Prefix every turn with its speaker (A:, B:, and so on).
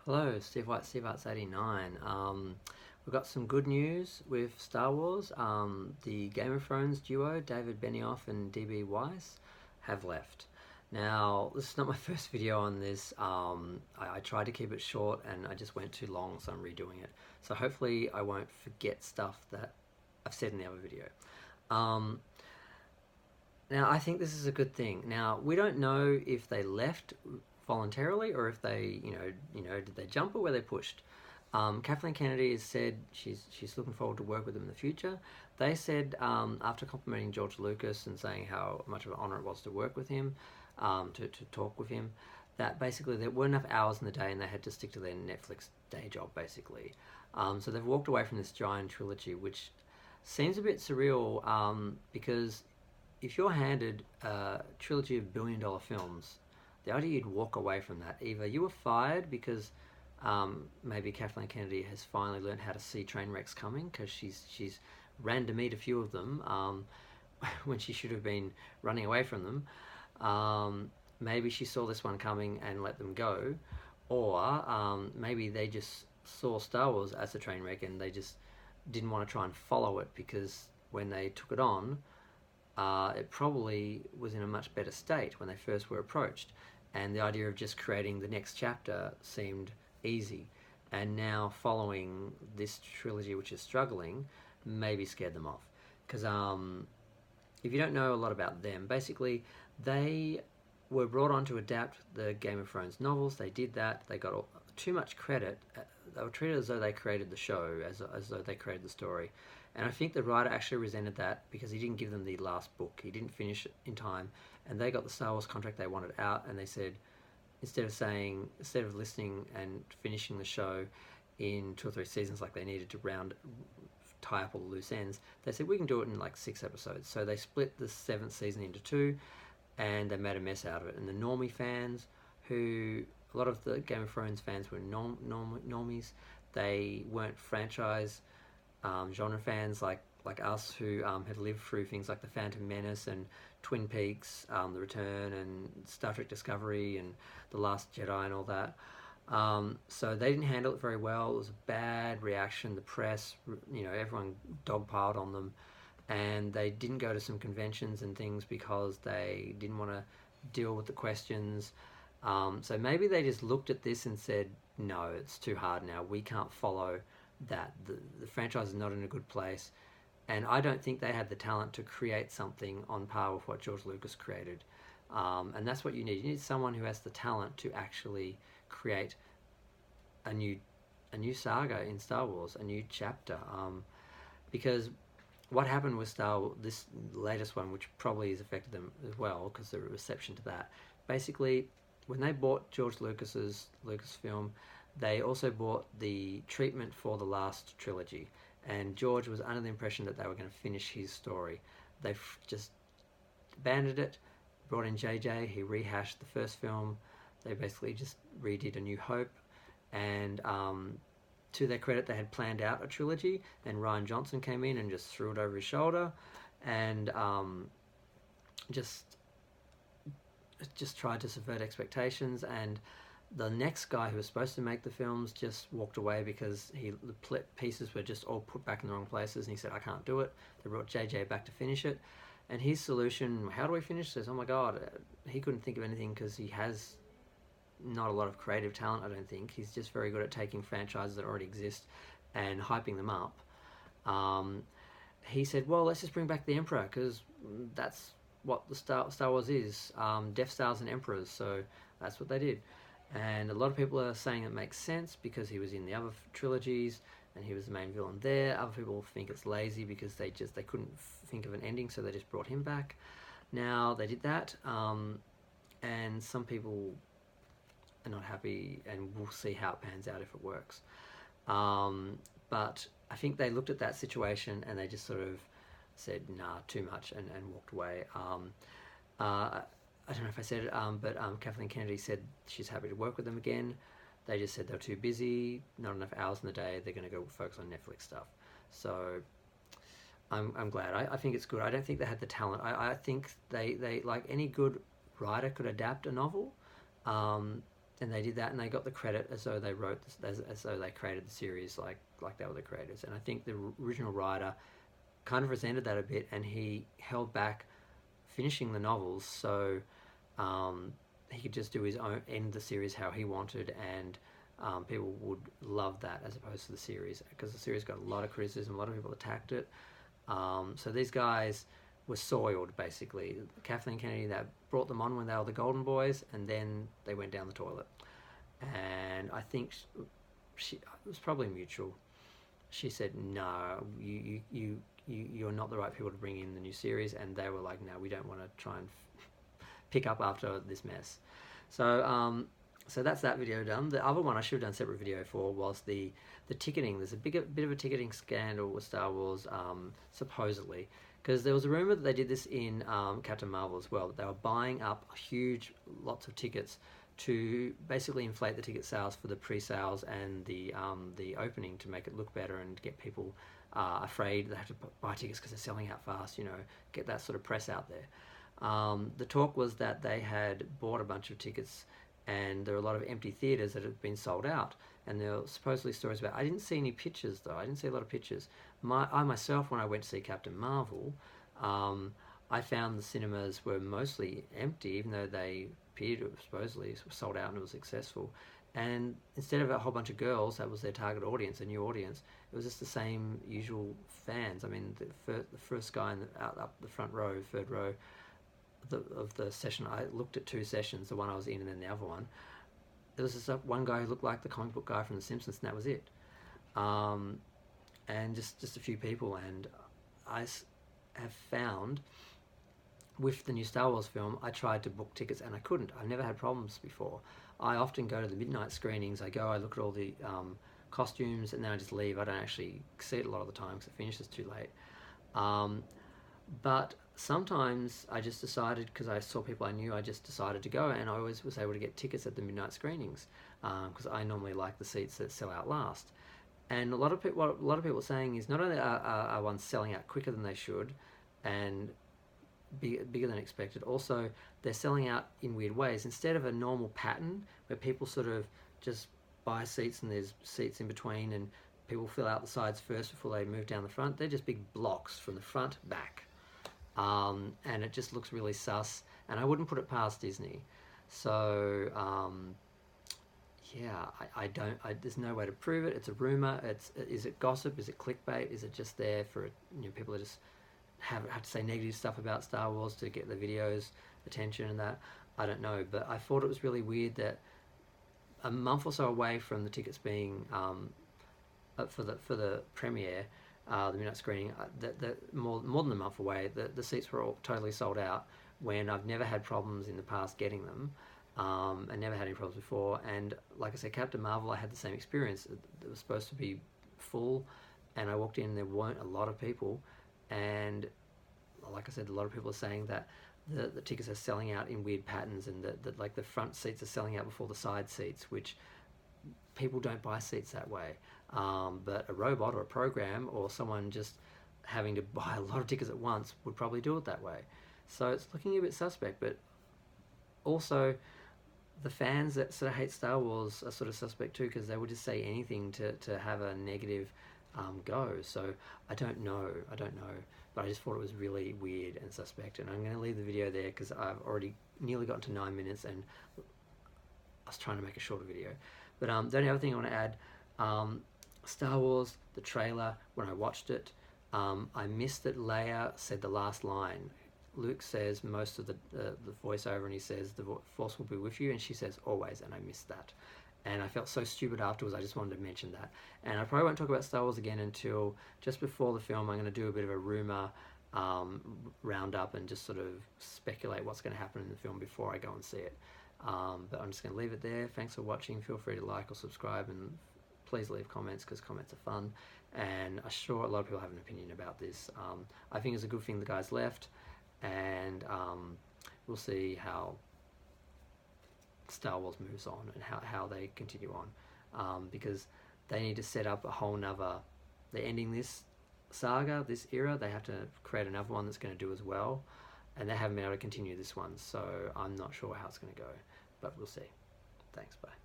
A: Hello, Steve White, Steve Arts 89. We've got some good news with Star Wars. The Game of Thrones duo, David Benioff and D.B. Weiss, have left. Now, this is not my first video on this. I tried to keep it short and I just went too long, so I'm redoing it. So hopefully I won't forget stuff that I've said in the other video. Now, I think this is a good thing. Now, we don't know if they left voluntarily or if they, did they jump or were they pushed? Kathleen Kennedy has said she's looking forward to work with them in the future. They said after complimenting George Lucas and saying how much of an honor it was to work with him, to talk with him, that basically there weren't enough hours in the day and they had to stick to their Netflix day job basically. So they've walked away from this giant trilogy, which seems a bit surreal because if you're handed a trilogy of billion-dollar films, the idea you'd walk away from that, either you were fired because maybe Kathleen Kennedy has finally learned how to see train wrecks coming because she's ran to meet a few of them when she should have been running away from them. Maybe she saw this one coming and let them go, or maybe they just saw Star Wars as a train wreck and they just didn't want to try and follow it because when they took it on, it probably was in a much better state when they first were approached, and the idea of just creating the next chapter seemed easy, and now following this trilogy which is struggling maybe scared them off because if you don't know a lot about them, basically they were brought on to adapt the Game of Thrones novels. They did that. They got too much credit. They were treated as though they created the show, as though they created the story. And I think the writer actually resented that because he didn't give them the last book. He didn't finish it in time, and they got the Star Wars contract they wanted out, and they said, instead of listening and finishing the show in 2 or 3 seasons like they needed to tie up all the loose ends, they said we can do it in like 6 episodes. So they split the 7th season into 2, and they made a mess out of it. And the normie fans, who a lot of the Game of Thrones fans were normies, they weren't franchise genre fans like us who had lived through things like The Phantom Menace and Twin Peaks, The Return, and Star Trek Discovery and The Last Jedi and all that. So they didn't handle it very well. It was a bad reaction. The press, everyone dogpiled on them, and they didn't go to some conventions and things because they didn't want to deal with the questions. So maybe they just looked at this and said, no, it's too hard now. We can't follow that. The franchise is not in a good place. And I don't think they had the talent to create something on par with what George Lucas created. And that's what you need. You need someone who has the talent to actually create a new saga in Star Wars, a new chapter. Because what happened with this latest one, which probably has affected them as well, because the reception to that, basically, when they bought George Lucas's Lucasfilm, they also bought the treatment for the last trilogy, and George was under the impression that they were going to finish his story. They've just abandoned it, brought in JJ, he rehashed the first film. They basically just redid A New Hope, and to their credit, they had planned out a trilogy, and Rian Johnson came in and just threw it over his shoulder, and just tried to subvert expectations. And the next guy who was supposed to make the films just walked away because the pieces were just all put back in the wrong places, and he said, I can't do it. They brought JJ back to finish it, and his solution, how do we finish this? Oh my god, he couldn't think of anything because he has not a lot of creative talent, I don't think. He's just very good at taking franchises that already exist and hyping them up. He said, well, let's just bring back the Emperor because that's what the Star Wars is. Death Stars and Emperors, so that's what they did. And a lot of people are saying it makes sense because he was in the other trilogies and he was the main villain there. Other people think it's lazy because they couldn't think of an ending, so they just brought him back. Now they did that, and some people are not happy, and we'll see how it pans out if it works. But I think they looked at that situation and they just sort of said, nah, too much, and walked away. I don't know if I said it, but Kathleen Kennedy said she's happy to work with them again. They just said they're too busy, not enough hours in the day, they're going to go focus on Netflix stuff. So I'm glad. I think it's good. I don't think they had the talent. I think they like any good writer could adapt a novel. and they did that, and they got the credit as though they wrote this, as though they created the series, like they were the creators. And I think the original writer kind of resented that a bit, and he held back finishing the novels so he could just do his own end the series how he wanted, and people would love that as opposed to the series, because the series got a lot of criticism, a lot of people attacked it. So these guys were soiled, basically. Kathleen Kennedy, that brought them on when they were the Golden Boys, and then they went down the toilet. And I think it was probably mutual. She said, "No, you're not the right people to bring in the new series," and they were like, "No, we don't want to try and pick up after this mess." So so that's that video done. The other one I should have done a separate video for was the ticketing. There's a bit of a ticketing scandal with Star Wars, supposedly, because there was a rumor that they did this in Captain Marvel as well. That they were buying up lots of tickets to basically inflate the ticket sales for the pre-sales and the opening, to make it look better and get people afraid they have to buy tickets because they're selling out fast. Get that sort of press out there. The talk was that they had bought a bunch of tickets, and there were a lot of empty theatres that had been sold out. And there were supposedly stories about. I didn't see any pictures though. I didn't see a lot of pictures. I myself, when I went to see Captain Marvel, I found the cinemas were mostly empty, even though they appeared to have supposedly sold out and it was successful. And instead of a whole bunch of girls, that was their target audience, a new audience, it was just the same usual fans. I mean, the first guy up the front row, third row of the session, I looked at two sessions, the one I was in and then the other one. There was this one guy who looked like the comic book guy from The Simpsons, and that was it. And just a few people. And I have found, with the new Star Wars film, I tried to book tickets and I couldn't. I've never had problems before. I often go to the midnight screenings. I look at all the costumes, and then I just leave. I don't actually see it a lot of the time because it finishes too late. But sometimes I just decided, because I saw people I knew, I just decided to go, and I always was able to get tickets at the midnight screenings, because I normally like the seats that sell out last. And what a lot of people are saying is, not only are ones selling out quicker than they should and bigger than expected, also they're selling out in weird ways. Instead of a normal pattern where people sort of just buy seats and there's seats in between and people fill out the sides first before they move down the front, they're just big blocks from the front back. And it just looks really sus, and I wouldn't put it past Disney. So yeah, there's no way to prove it. It's a rumor. Is it gossip? Is it clickbait? Is it just there for people to just have to say negative stuff about Star Wars to get the videos attention and that? I don't know, but I thought it was really weird that a month or so away from the tickets being for the premiere, the midnight screening, more than a month away, the seats were all totally sold out, when I've never had problems in the past getting them, and never had any problems before. And like I said, Captain Marvel, I had the same experience. It was supposed to be full, and I walked in and there weren't a lot of people. And like I said, a lot of people are saying that the tickets are selling out in weird patterns, and that like the front seats are selling out before the side seats, which people don't buy seats that way. But a robot or a program or someone just having to buy a lot of tickets at once would probably do it that way. So it's looking a bit suspect, but also the fans that sort of hate Star Wars are sort of suspect too, because they would just say anything to have a negative go. So I don't know, but I just thought it was really weird and suspect, and I'm going to leave the video there because I've already nearly gotten to 9 minutes, and I was trying to make a shorter video. But the only other thing I want to add, Star Wars, the trailer, when I watched it, I missed that Leia said the last line. Luke says most of the voiceover, and he says, "The Force will be with you," and she says, "Always," and I missed that. And I felt so stupid afterwards. I just wanted to mention that. And I probably won't talk about Star Wars again until just before the film. I'm going to do a bit of a rumor roundup and just sort of speculate what's going to happen in the film before I go and see it. But I'm just going to leave it there. Thanks for watching. Feel free to like or subscribe, and please leave comments, because comments are fun. And I'm sure a lot of people have an opinion about this. I think it's a good thing the guys left, and we'll see how Star Wars moves on and how they continue on, because they need to set up a whole nother. They're ending this saga, this era. They have to create another one that's going to do as well, and they haven't been able to continue this one. So I'm not sure how it's going to go, but we'll see. Thanks. Bye.